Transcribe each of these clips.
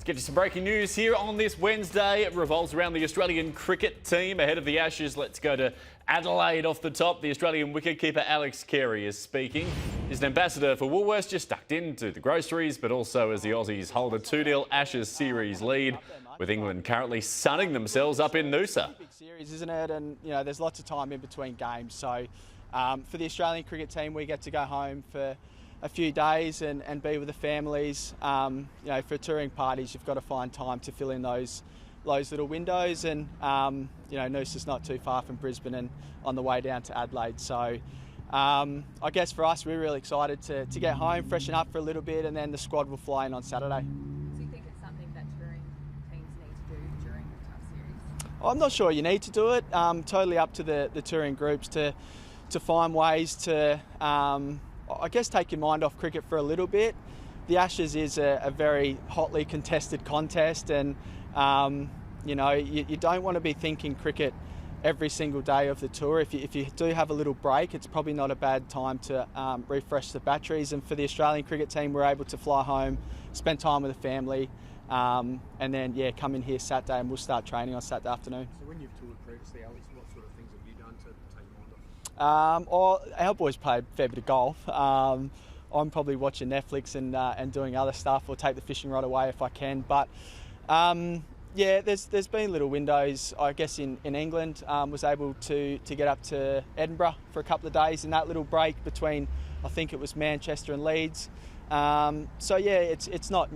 Get you some breaking news here on this Wednesday. It revolves around the Australian cricket team ahead of the Ashes. Let's go to Adelaide off the top. The Australian wicketkeeper Alex Carey is speaking. He's an ambassador for Woolworths, just ducked in to the groceries, but also as the Aussies hold a 2-0 Ashes series lead, with England currently sunning themselves up in Noosa. Big series, isn't it? And there's lots of time in between games. So for the Australian cricket team, we get to go home for a few days and be with the families. For touring parties, you've got to find time to fill in those little windows. And Noosa's not too far from Brisbane and on the way down to Adelaide. So I guess for us, we're really excited to get home, freshen up for a little bit, and then the squad will fly in on Saturday. Do you think it's something that touring teams need to do during a tough series? I'm not sure you need to do it. Totally up to the touring groups to find ways to I guess take your mind off cricket for a little bit. The Ashes is a very hotly contested contest, and you don't want to be thinking cricket every single day of the tour. If you do have a little break, it's probably not a bad time to refresh the batteries. And for the Australian cricket team, we're able to fly home, spend time with the family, and then come in here Saturday, and we'll start training on Saturday afternoon. So when you've toured previously, Alex, what sort of things have you done to take your mind off? Our boys play a fair bit of golf. I'm probably watching Netflix and doing other stuff, or take the fishing rod away if I can. But there's been little windows. I guess in England, was able to get up to Edinburgh for a couple of days in that little break between, I think it was Manchester and Leeds. It's not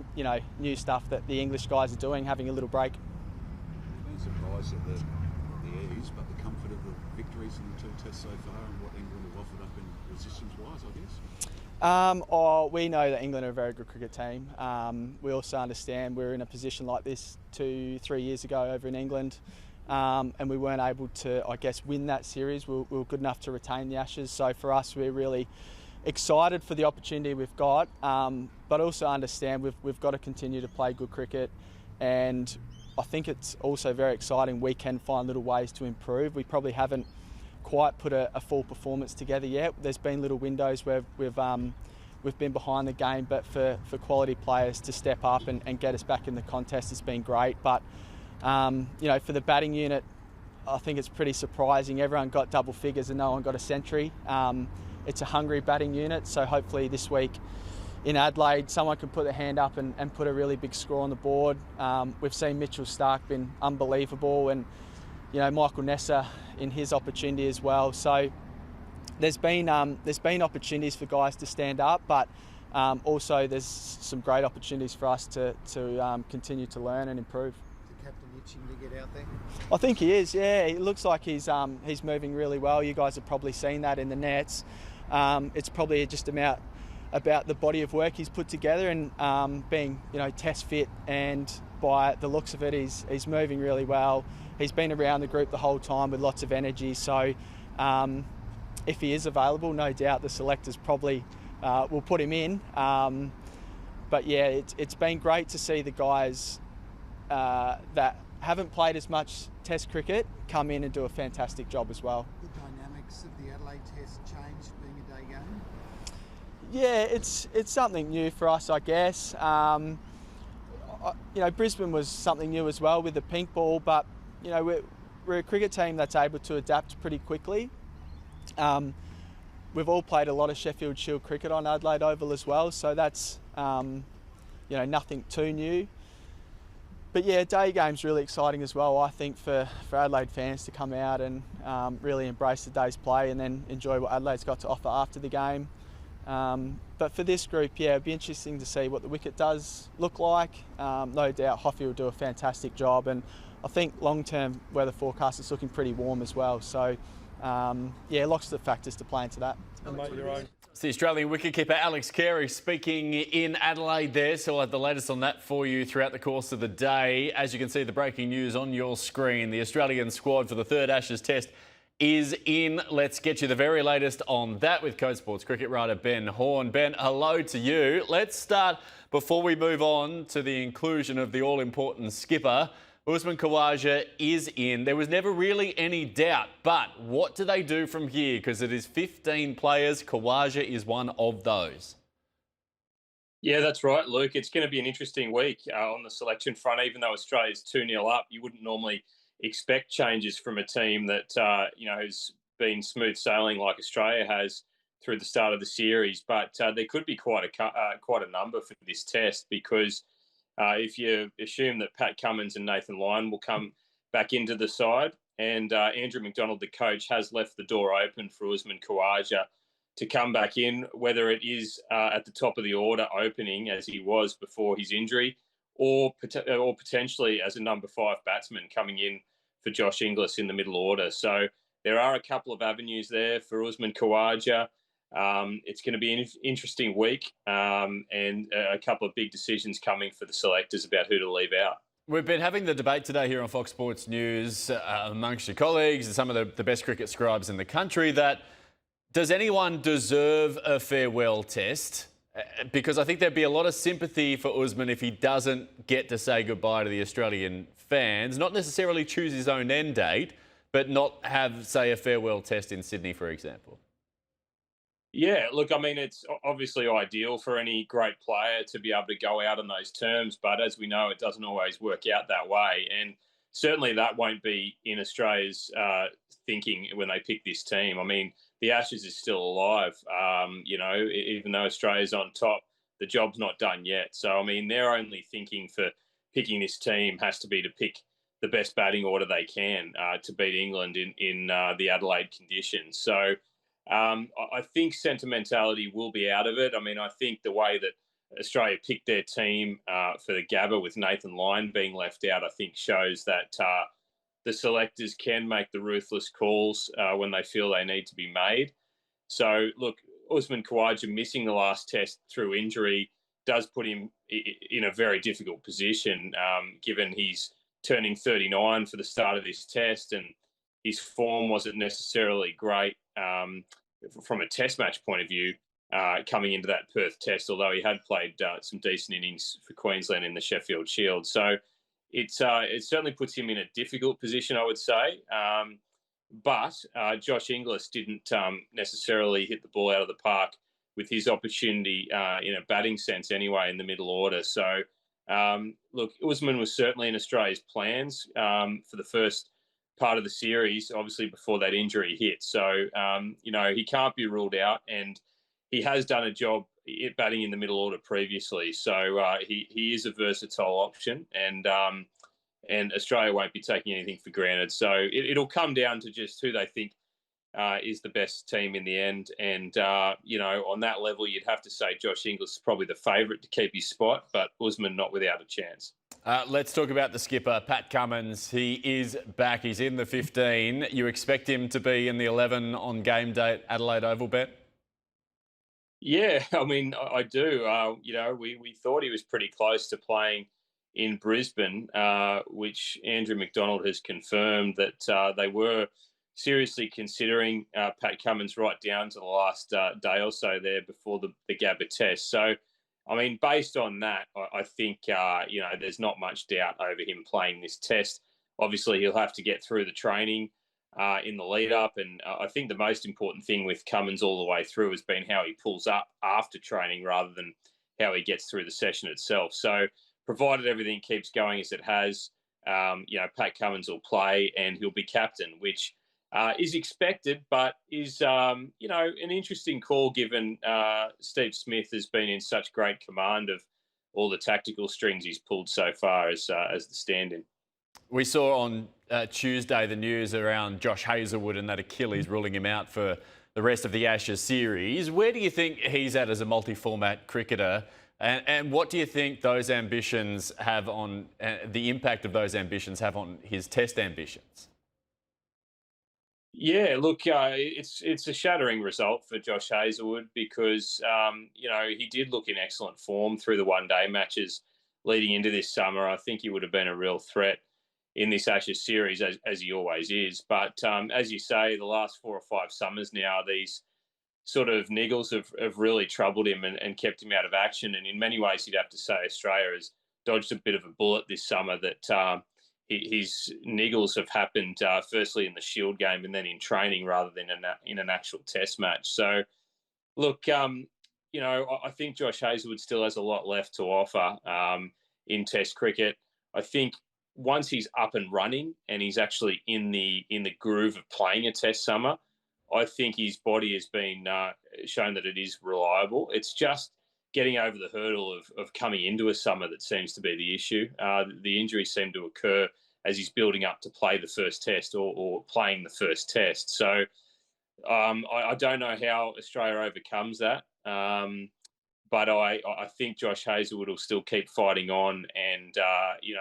new stuff that the English guys are doing, having a little break. I've been surprised at the ease, but the comfort of the victories in the two tests so far, and what England have offered up in resistance-wise, I guess. We know that England are a very good cricket team. We also understand we were in a position like this 2-3 years ago over in England, and we weren't able to, I guess, win that series. We were good enough to retain the Ashes. So for us, we're really excited for the opportunity we've got, but also understand we've got to continue to play good cricket. And I think it's also very exciting we can find little ways to improve. We probably haven't quite put a full performance together yet. There's been little windows where we've been behind the game, but for quality players to step up and get us back in the contest has been great. But for the batting unit, I think it's pretty surprising. Everyone got double figures and no one got a century. It's a hungry batting unit, so hopefully this week in Adelaide someone can put their hand up and put a really big score on the board. We've seen Mitchell Starc been unbelievable, and Michael Nessa in his opportunity as well. So there's been opportunities for guys to stand up, but also there's some great opportunities for us to continue to learn and improve. Is the captain itching to get out there? I think he is. Yeah, it looks like he's moving really well. You guys have probably seen that in the nets. It's probably just about the body of work he's put together, and being test fit, and by the looks of it, he's moving really well. He's been around the group the whole time with lots of energy. So if he is available, no doubt the selectors probably will put him in. But yeah, it's been great to see the guys that haven't played as much Test cricket come in and do a fantastic job as well. The dynamics of the Adelaide Test changed being a day game? Yeah, it's something new for us, I guess. Brisbane was something new as well with the pink ball, but we're a cricket team that's able to adapt pretty quickly. We've all played a lot of Sheffield Shield cricket on Adelaide Oval as well, so that's nothing too new. But yeah, day game's really exciting as well, I think, for Adelaide fans to come out and really embrace the day's play and then enjoy what Adelaide's got to offer after the game. But for this group, it'd be interesting to see what the wicket does look like. No doubt Hoffy will do a fantastic job, and I think long-term weather forecast is looking pretty warm as well. So lots of factors to play into that. It's the Australian wicketkeeper Alex Carey speaking in Adelaide there, so we'll have the latest on that for you throughout the course of the day. As you can see, the breaking news on your screen, the Australian squad for the third Ashes Test is in. Let's get you the very latest on that with Code Sports cricket writer Ben Horn. Ben, hello to you. Let's start, before we move on to the inclusion of the all-important skipper, Usman Khawaja is in. There was never really any doubt, but what do they do from here? Because it is 15 players. Khawaja is one of those. Yeah, that's right, Luke. It's going to be an interesting week on the selection front. Even though Australia's 2-0 up, you wouldn't normally expect changes from a team that has been smooth sailing like Australia has through the start of the series. But there could be quite a number for this test because if you assume that Pat Cummins and Nathan Lyon will come back into the side, and Andrew McDonald, the coach, has left the door open for Usman Khawaja to come back in, whether it is at the top of the order opening as he was before his injury, or potentially as a number 5 batsman coming in for Josh Inglis in the middle order. So there are a couple of avenues there for Usman Khawaja. It's going to be an interesting week and a couple of big decisions coming for the selectors about who to leave out. We've been having the debate today here on Fox Sports News amongst your colleagues and some of the best cricket scribes in the country that does anyone deserve a farewell test? Because I think there'd be a lot of sympathy for Usman if he doesn't get to say goodbye to the Australian fans, not necessarily choose his own end date, but not have, say, a farewell test in Sydney, for example. Yeah, look, I mean, it's obviously ideal for any great player to be able to go out on those terms, but as we know, it doesn't always work out that way. And certainly that won't be in Australia's thinking when they pick this team. I mean, the Ashes is still alive. Even though Australia's on top, the job's not done yet. So, I mean, their only thinking for picking this team has to be to pick the best batting order they can to beat England in the Adelaide conditions. So, I think sentimentality will be out of it. I mean, I think the way that Australia picked their team for the Gabba with Nathan Lyon being left out, I think shows that the selectors can make the ruthless calls when they feel they need to be made. So, look, Usman Khawaja missing the last test through injury does put him in a very difficult position, given he's turning 39 for the start of this test and his form wasn't necessarily great from a test match point of view coming into that Perth test, although he had played some decent innings for Queensland in the Sheffield Shield. So it certainly puts him in a difficult position, I would say. But Josh Inglis didn't necessarily hit the ball out of the park with his opportunity in a batting sense anyway in the middle order. So, look, Usman was certainly in Australia's plans for the first part of the series, obviously before that injury hit. So, he can't be ruled out, and he has done a job batting in the middle order previously. So he is a versatile option, and Australia won't be taking anything for granted. So it'll come down to just who they think is the best team in the end. And, on that level, you'd have to say Josh Inglis is probably the favourite to keep his spot, but Usman not without a chance. Let's talk about the skipper, Pat Cummins. He is back. He's in the 15. You expect him to be in the 11 on game day at Adelaide Oval, Bet? Yeah, I mean, I do. We thought he was pretty close to playing in Brisbane, which Andrew McDonald has confirmed that they were seriously considering Pat Cummins right down to the last day or so there before the Gabba test. So, I mean, based on that, I think, there's not much doubt over him playing this test. Obviously, he'll have to get through the training in the lead up. And I think the most important thing with Cummins all the way through has been how he pulls up after training rather than how he gets through the session itself. So provided everything keeps going as it has, Pat Cummins will play and he'll be captain, which is expected, but is, an interesting call given Steve Smith has been in such great command of all the tactical strings he's pulled so far as the stand-in. We saw on Tuesday the news around Josh Hazlewood and that Achilles ruling him out for the rest of the Ashes series. Where do you think he's at as a multi-format cricketer? And what do you think those ambitions have on the impact of those ambitions have on his test ambitions? Yeah, look, it's a shattering result for Josh Hazlewood because, he did look in excellent form through the one-day matches leading into this summer. I think he would have been a real threat in this Ashes series, as he always is. But as you say, the last 4 or 5 summers now, these sort of niggles have really troubled him and kept him out of action. And in many ways, you'd have to say Australia has dodged a bit of a bullet this summer that his niggles have happened firstly in the Shield game and then in training rather than in an actual test match. So, look, I think Josh Hazlewood still has a lot left to offer in Test cricket. I think once he's up and running and he's actually in the groove of playing a Test summer, I think his body has been shown that it is reliable. It's just getting over the hurdle of coming into a summer that seems to be the issue. The injuries seem to occur as he's building up to play the first Test or playing the first Test. So I don't know how Australia overcomes that. But I think Josh Hazlewood will still keep fighting on, and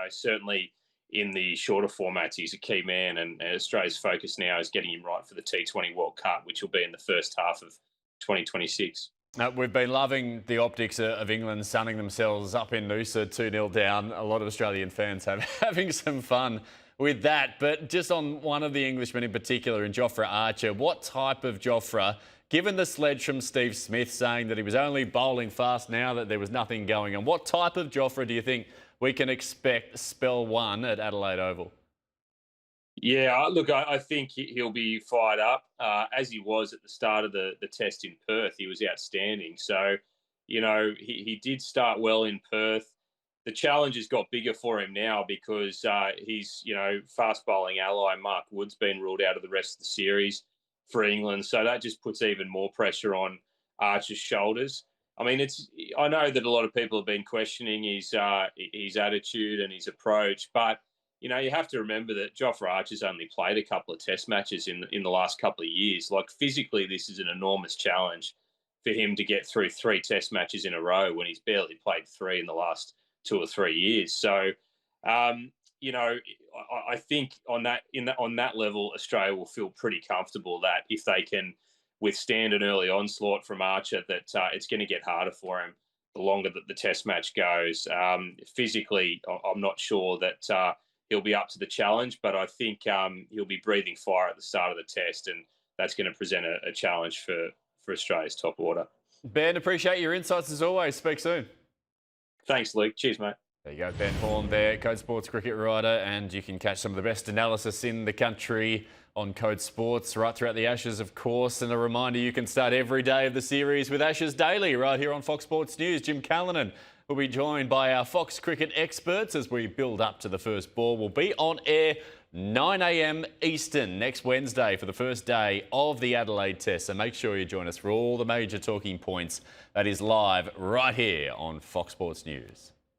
certainly in the shorter formats, he's a key man. And Australia's focus now is getting him right for the T20 World Cup, which will be in the first half of 2026. We've been loving the optics of England sunning themselves up in Noosa 2-0 down. A lot of Australian fans having some fun with that. But just on one of the Englishmen in particular, in Jofra Archer, what type of Jofra, given the sledge from Steve Smith saying that he was only bowling fast now, that there was nothing going on, what type of Jofra do you think we can expect spell one at Adelaide Oval? Yeah, look, I think he'll be fired up as he was at the start of the Test in Perth. He was outstanding. So, he did start well in Perth. The challenge has got bigger for him now because his, fast bowling ally, Mark Wood's been ruled out of the rest of the series for England. So that just puts even more pressure on Archer's shoulders. I mean, I know that a lot of people have been questioning his attitude and his approach, but you have to remember that Jofra Archer's only played a couple of Test matches in the last couple of years. Like, physically, this is an enormous challenge for him to get through 3 Test matches in a row when he's barely played 3 in the last 2 or 3 years. So, I think on that level, Australia will feel pretty comfortable that if they can withstand an early onslaught from Archer, that it's going to get harder for him the longer that the Test match goes. Physically, I'm not sure that he'll be up to the challenge, but I think he'll be breathing fire at the start of the Test, and that's going to present a challenge for Australia's top order. Ben, appreciate your insights as always. Speak soon. Thanks, Luke. Cheers, mate. There you go, Ben Horn there, Code Sports cricket writer, and you can catch some of the best analysis in the country on Code Sports right throughout the Ashes, of course. And a reminder, you can start every day of the series with Ashes Daily right here on Fox Sports News. Jim Callanan will be joined by our Fox cricket experts as we build up to the first ball. We'll be on air 9 a.m. Eastern next Wednesday for the first day of the Adelaide Test. So make sure you join us for all the major talking points. That is live right here on Fox Sports News.